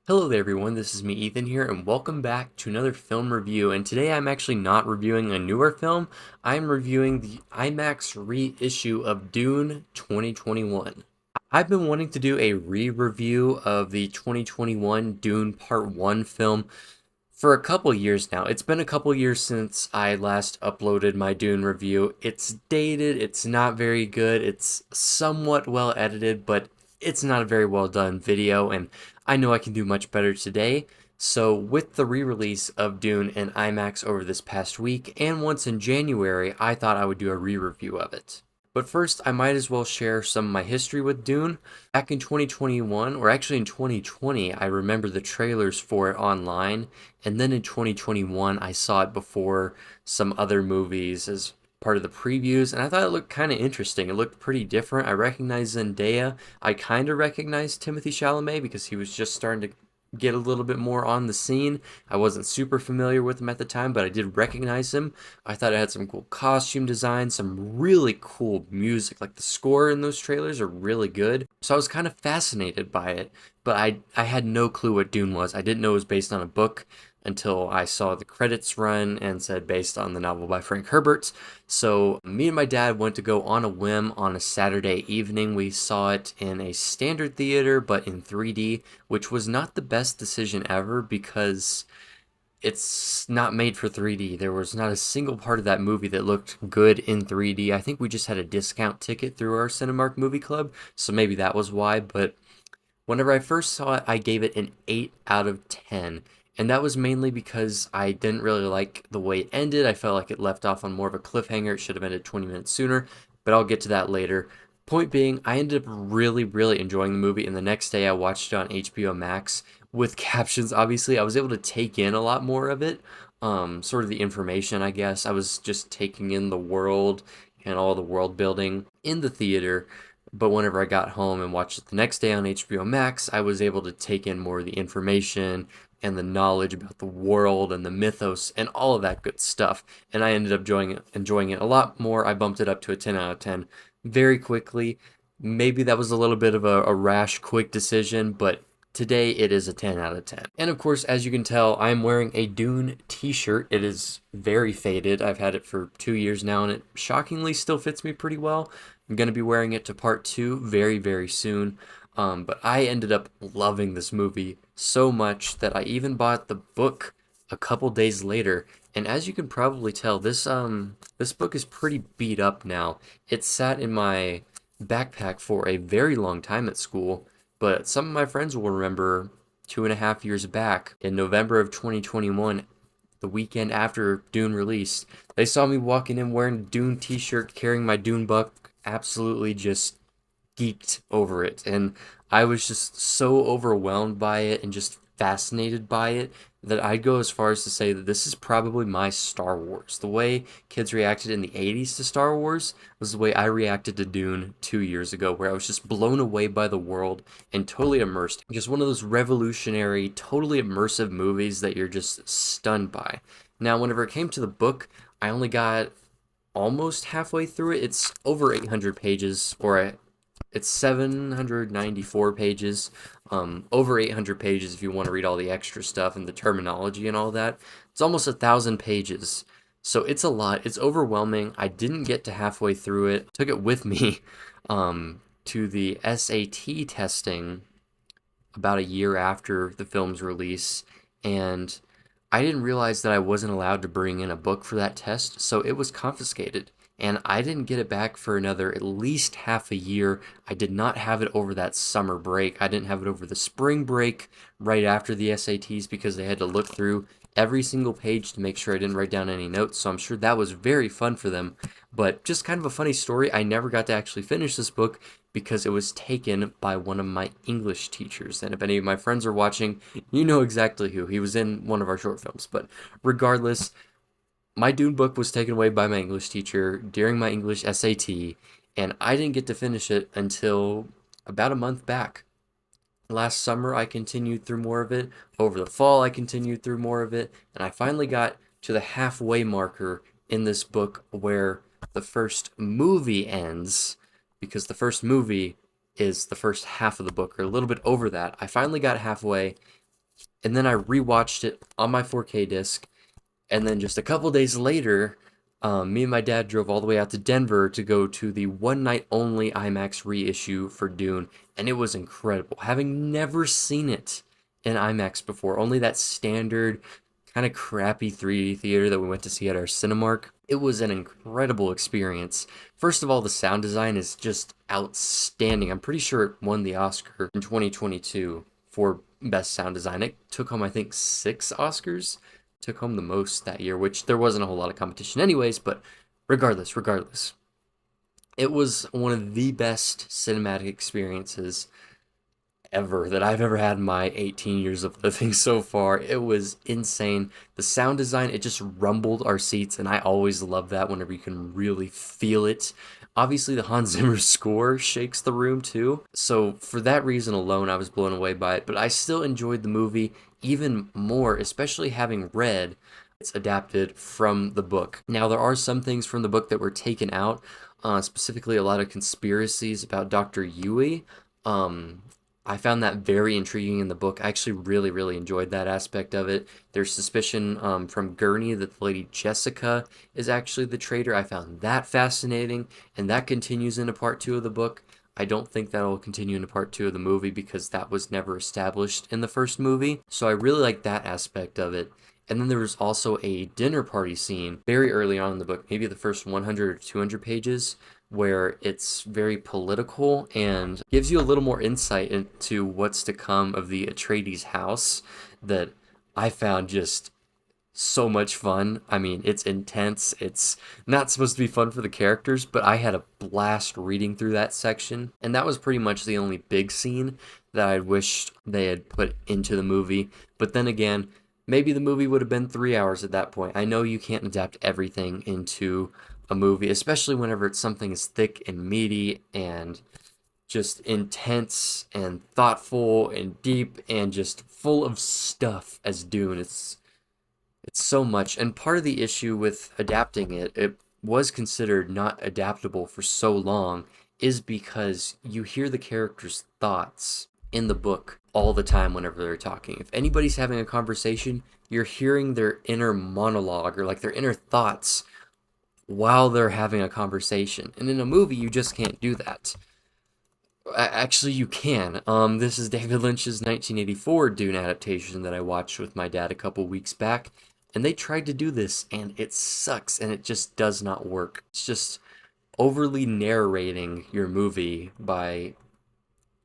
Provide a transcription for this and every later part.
Hello there everyone, this is me Ethan here and welcome back to another film review, and today I'm actually not reviewing a newer film. I'm reviewing the IMAX reissue of Dune 2021. I've been wanting to do a re-review of the 2021 Dune Part 1 film for a couple years now. It's been a couple years since I last uploaded my Dune review. It's dated, it's not very good, it's somewhat well edited, but it's not a very well done video, and I know I can do much better today. So, with the re release of Dune in IMAX over this past week, and once in January, I thought I would do a re review of it. But first, I might as well share some of my history with Dune. Back in 2021, or actually in 2020, I remember the trailers for it online, and then in 2021, I saw it before some other movies as part of the previews, and I thought it looked kind of interesting. It looked pretty different. I recognized Zendaya. I kind of recognized Timothy Chalamet because he was just starting to get a little bit more on the scene. I wasn't super familiar with him at the time, but I did recognize him. I thought it had some cool costume design, some really cool music. Like the score in those trailers are really good. So I was kind of fascinated by it, but I had no clue what Dune was. I didn't know it was based on a book until I saw the credits run and said based on the novel by Frank Herbert. So me and my dad went to go on a whim on a Saturday evening. We saw it in a standard theater, but in 3D, which was not the best decision ever because it's not made for 3D. There was not a single part of that movie that looked good in 3D. I think we just had a discount ticket through our Cinemark movie club, so maybe that was why, but whenever I first saw it, I gave it an 8 out of 10. And that was mainly because I didn't really like the way it ended. I felt like it left off on more of a cliffhanger. It should have ended 20 minutes sooner, but I'll get to that later. Point being, I ended up really enjoying the movie, and the next day I watched it on HBO Max with captions. Obviously, I was able to take in a lot more of it, sort of the information, I guess. I was just taking in the world and all the world building in the theater, but whenever I got home and watched it the next day on HBO Max, I was able to take in more of the information and the knowledge about the world and the mythos and all of that good stuff. And I ended up enjoying it a lot more. I bumped it up to a 10 out of 10 very quickly. Maybe that was a little bit of a rash, quick decision, but today it is a 10 out of 10. And of course, as you can tell, I'm wearing a Dune t-shirt. It is very faded. I've had it for 2 years now, and it shockingly still fits me pretty well. I'm going to be wearing it to part two very soon. But I ended up loving this movie so much that I even bought the book a couple days later. And as you can probably tell, this book is pretty beat up now. It sat in my backpack for a very long time at school, but some of my friends will remember 2.5 years back in November of 2021, the weekend after Dune released, they saw me walking in wearing a Dune t-shirt, carrying my Dune book, absolutely just geeked over it. And I was just so overwhelmed by it and just fascinated by it that I'd go as far as to say that this is probably my Star Wars. The way kids reacted in the 80s to Star Wars was the way I reacted to Dune 2 years ago, where I was just blown away by the world and totally immersed. Just one of those revolutionary, totally immersive movies that you're just stunned by. Now, whenever it came to the book, I only got almost halfway through it. It's over 800 pages, it's 794 pages, over 800 pages if you want to read all the extra stuff and the terminology and all that. It's almost 1,000 pages. So it's a lot. It's overwhelming. I didn't get to halfway through it. Took it with me to the SAT testing about a year after the film's release, and I didn't realize that I wasn't allowed to bring in a book for that test, so it was confiscated. And I didn't get it back for another at least half a year. I did not have it over that summer break. I didn't have it over the spring break right after the SATs because they had to look through every single page to make sure I didn't write down any notes. So I'm sure that was very fun for them. But just kind of a funny story. I never got to actually finish this book because it was taken by one of my English teachers. And if any of my friends are watching, you know exactly who. He was in one of our short films. But regardless, my Dune book was taken away by my English teacher during my English SAT, and I didn't get to finish it until about a month back. Last summer, I continued through more of it. Over the fall, I continued through more of it, and I finally got to the halfway marker in this book where the first movie ends, because the first movie is the first half of the book, or a little bit over that. I finally got halfway, And then I rewatched it on my 4K disc, and then just a couple days later, me and my dad drove all the way out to Denver to go to the one night only IMAX reissue for Dune, and it was incredible. Having never seen it in IMAX before, only that standard kind of crappy 3D theater that we went to see at our Cinemark. It was an incredible experience. First of all, the sound design is just outstanding. I'm pretty sure it won the Oscar in 2022 for Best Sound Design. It took home, I think, 6 Oscars. Took home the most that year, which there wasn't a whole lot of competition anyways, but regardless. It was one of the best cinematic experiences ever that I've ever had in my 18 years of living so far. It was insane. The sound design, it just rumbled our seats, and I always love that whenever you can really feel it. Obviously, the Hans Zimmer score shakes the room too. So, for that reason alone, I was blown away by it, but I still enjoyed the movie even more, especially having read it's adapted from the book. Now, there are some things from the book that were taken out, specifically a lot of conspiracies about Dr. Yui. I found that very intriguing in the book. I actually really enjoyed that aspect of it. There's suspicion from Gurney that the lady Jessica is actually the traitor. I found that fascinating, and that continues into part 2 of the book. I don't think that will continue into part 2 of the movie because that was never established in the first movie. So I really like that aspect of it. And then there was also a dinner party scene very early on in the book, maybe the first 100 or 200 pages, where it's very political and gives you a little more insight into what's to come of the Atreides house that I found just so much fun. I mean, it's intense. It's not supposed to be fun for the characters, but I had a blast reading through that section. And that was pretty much the only big scene that I wished they had put into the movie. But then again, maybe the movie would have been 3 hours at that point. I know you can't adapt everything into a movie, especially whenever it's something as thick and meaty and just intense and thoughtful and deep and just full of stuff as Dune. It's so much, and part of the issue with adapting it, it was considered not adaptable for so long, is because you hear the characters' thoughts in the book all the time whenever they're talking. If anybody's having a conversation, you're hearing their inner monologue or like their inner thoughts while they're having a conversation. And in a movie, you just can't do that. Actually, you can. This is David Lynch's 1984 Dune adaptation that I watched with my dad a couple weeks back. And they tried to do this, and it sucks, and it just does not work. It's just overly narrating your movie by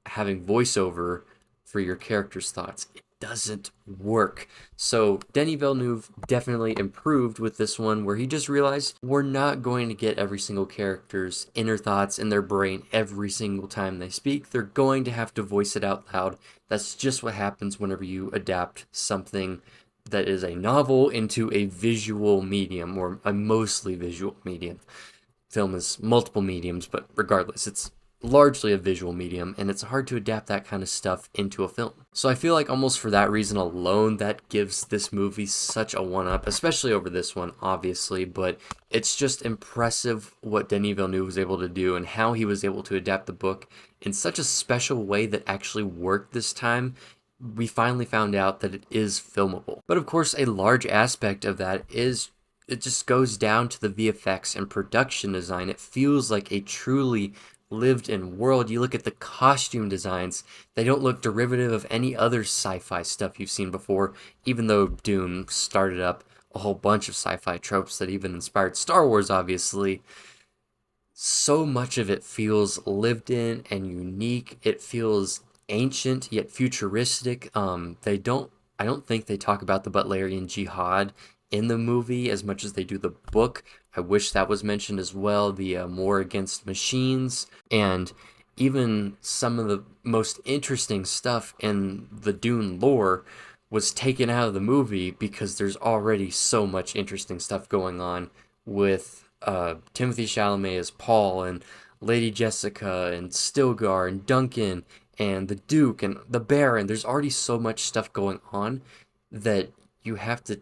having voiceover for your character's thoughts. It doesn't work. So Denis Villeneuve definitely improved with this one, where he just realized we're not going to get every single character's inner thoughts in their brain every single time they speak. They're going to have to voice it out loud. That's just what happens whenever you adapt something that is a novel into a visual medium, or a mostly visual medium. Film is multiple mediums, but regardless, it's largely a visual medium, and it's hard to adapt that kind of stuff into a film. So I feel like almost for that reason alone, that gives this movie such a one-up, especially over this one, obviously, but it's just impressive what Denis Villeneuve was able to do and how he was able to adapt the book in such a special way that actually worked this time. We finally found out that it is filmable. But of course, a large aspect of that is it just goes down to the VFX and production design. It feels like a truly lived-in world. You look at the costume designs, they don't look derivative of any other sci-fi stuff you've seen before, even though Dune started up a whole bunch of sci-fi tropes that even inspired Star Wars, obviously. So much of it feels lived in and unique. It feels ancient yet futuristic. I don't think they talk about the Butlerian Jihad in the movie as much as they do the book. I wish that was mentioned as well, the war against machines, and even some of the most interesting stuff in the Dune lore was taken out of the movie because there's already so much interesting stuff going on with Timothée Chalamet as Paul, and Lady Jessica, and Stilgar, and Duncan, and the Duke, and the Baron. There's already so much stuff going on that you have to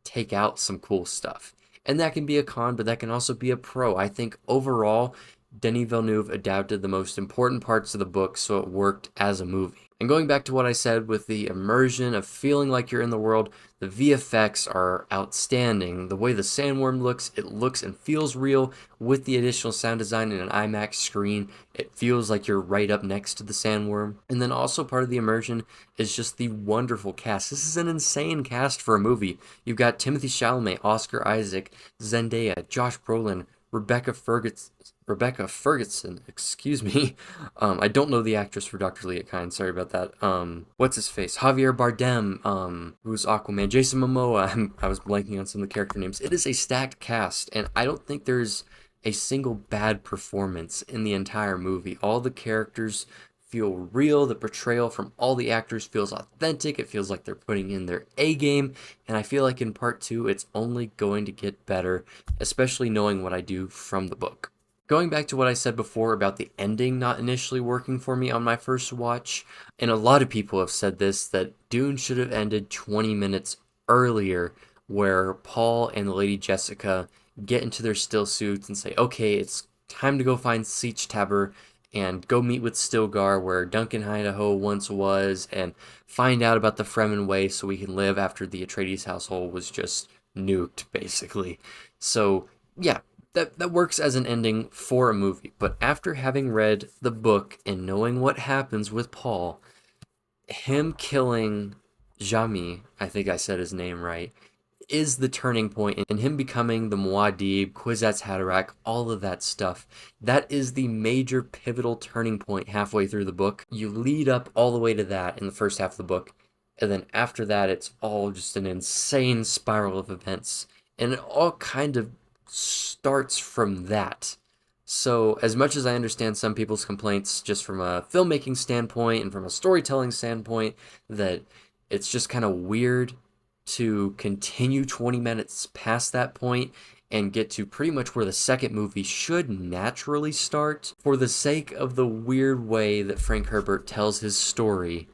take out some cool stuff. And that can be a con, but that can also be a pro. I think overall, Denis Villeneuve adapted the most important parts of the book so it worked as a movie. And going back to what I said with the immersion of feeling like you're in the world, the VFX are outstanding. The way the sandworm looks, it looks and feels real. With the additional sound design in an IMAX screen, it feels like you're right up next to the sandworm. And then also part of the immersion is just the wonderful cast. This is an insane cast for a movie. You've got Timothy Chalamet, Oscar Isaac, Zendaya, Josh Brolin, Rebecca Ferguson, excuse me. I don't know the actress for Dr. Leah Kind, sorry about that. What's his face? Javier Bardem, who's Aquaman, Jason Momoa. I was blanking on some of the character names. It is a stacked cast, and I don't think there's a single bad performance in the entire movie. All the characters feel real. The portrayal from all the actors feels authentic. It feels like they're putting in their A game. And I feel like in part two, it's only going to get better, especially knowing what I do from the book. Going back to what I said before about the ending not initially working for me on my first watch, and a lot of people have said this, that Dune should have ended 20 minutes earlier, where Paul and the Lady Jessica get into their still suits and say, okay, it's time to go find Siege Tabor and go meet with Stilgar where Duncan Idaho once was and find out about the Fremen way so we can live after the Atreides household was just nuked, basically. So, yeah, that works as an ending for a movie. But after having read the book and knowing what happens with Paul, him killing Jami, I think I said his name right, is the turning point in him becoming the Muad'Dib, Kwisatz Haderach, all of that stuff. That is the major pivotal turning point halfway through the book. You lead up all the way to that in the first half of the book, and then after that it's all just an insane spiral of events, and it all kind of starts from that. So, as much as I understand some people's complaints just from a filmmaking standpoint and from a storytelling standpoint, that it's just kind of weird to continue 20 minutes past that point and get to pretty much where the second movie should naturally start. For the sake of the weird way that Frank Herbert tells his story,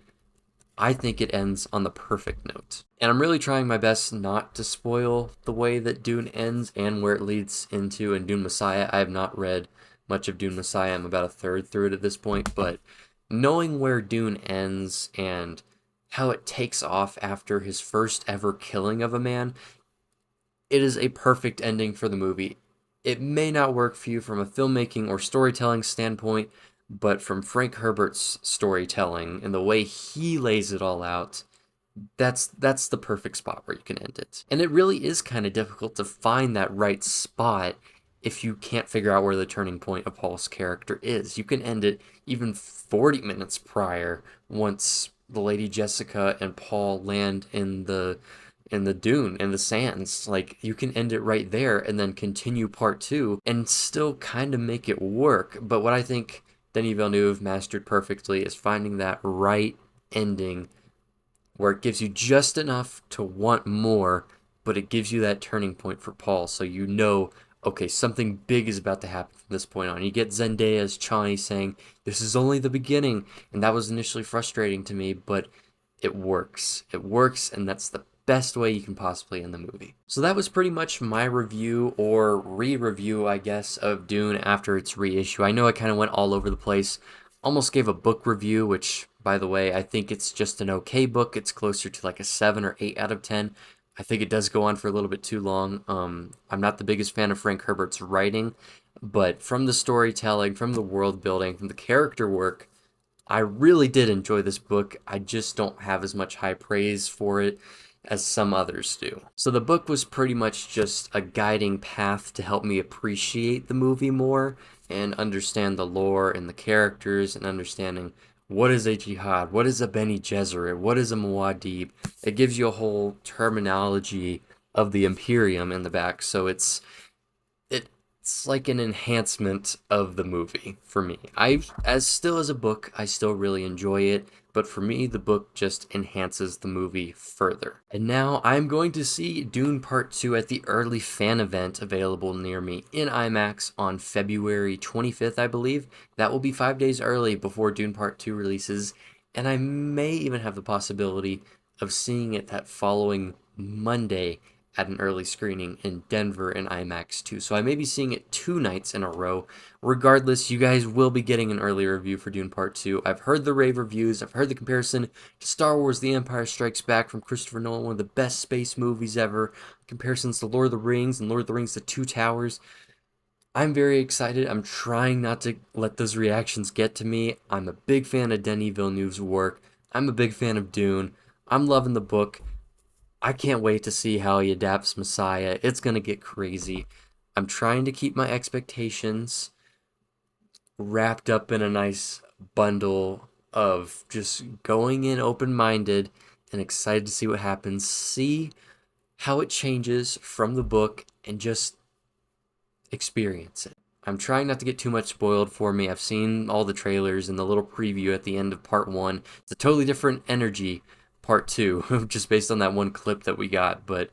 I think it ends on the perfect note. And I'm really trying my best not to spoil the way that Dune ends and where it leads into in Dune Messiah. I have not read much of Dune Messiah. I'm about a third through it at this point, but knowing where Dune ends and how it takes off after his first ever killing of a man, it is a perfect ending for the movie. It may not work for you from a filmmaking or storytelling standpoint, but from Frank Herbert's storytelling and the way he lays it all out, that's the perfect spot where you can end it. And it really is kind of difficult to find that right spot if you can't figure out where the turning point of Paul's character is. You can end it even 40 minutes prior once the Lady Jessica and Paul land in the dune, in the sands. Like, you can end it right there and then continue part two and still kind of make it work. But what I think Denis Villeneuve mastered perfectly is finding that right ending where it gives you just enough to want more, but it gives you that turning point for Paul, so you know, okay, something big is about to happen from this point on. You get Zendaya's Chani saying, this is only the beginning, and that was initially frustrating to me, but it works. It works, and that's the best way you can possibly end the movie. So that was pretty much my review, or re-review, I guess, of Dune after its reissue. I know I kind of went all over the place. Almost gave a book review, which, by the way, I think it's just an okay book. It's closer to like a 7 or 8 out of 10. I think it does go on for a little bit too long. I'm not the biggest fan of Frank Herbert's writing, but from the storytelling, from the world building, from the character work, I really did enjoy this book. I just don't have as much high praise for it as some others do. So the book was pretty much just a guiding path to help me appreciate the movie more and understand the lore and the characters and understanding what is a jihad, what is a Bene Gesserit, what is a Muad'Dib. It gives you a whole terminology of the Imperium in the back, so it's like an enhancement of the movie for me. As a book, I still really enjoy it, but for me, the book just enhances the movie further. And now I'm going to see Dune Part 2 at the early fan event available near me in IMAX on February 25th, I believe. That will be 5 days early before Dune Part 2 releases, and I may even have the possibility of seeing it that following Monday at an early screening in Denver in IMAX too. So I may be seeing it 2 nights in a row. Regardless, you guys will be getting an early review for Dune Part 2. I've heard the rave reviews. I've heard the comparison to Star Wars The Empire Strikes Back from Christopher Nolan, one of the best space movies ever. Comparisons to Lord of the Rings and Lord of the Rings The Two Towers. I'm very excited. I'm trying not to let those reactions get to me. I'm a big fan of Denis Villeneuve's work. I'm a big fan of Dune. I'm loving the book. I can't wait to see how he adapts Messiah. It's going to get crazy. I'm trying to keep my expectations wrapped up in a nice bundle of just going in open-minded and excited to see what happens, see how it changes from the book, and just experience it. I'm trying not to get too much spoiled for me. I've seen all the trailers and the little preview at the end of part 1. It's a totally different energy part 2 just based on that one clip that we got, but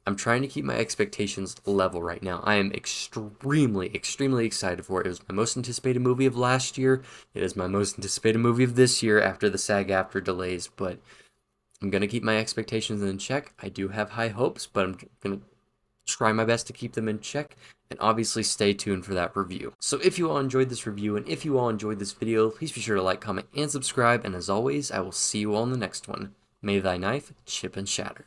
I'm trying to keep my expectations level right now. I am extremely excited for it. It was my most anticipated movie of last year. It is my most anticipated movie of this year after the SAG-AFTRA delays, but I'm going to keep my expectations in check. I do have high hopes, but I'm going to try my best to keep them in check, and obviously stay tuned for that review. So if you all enjoyed this review and if you all enjoyed this video, please be sure to like, comment, and subscribe, and as always, I will see you all in the next one. May thy knife chip and shatter.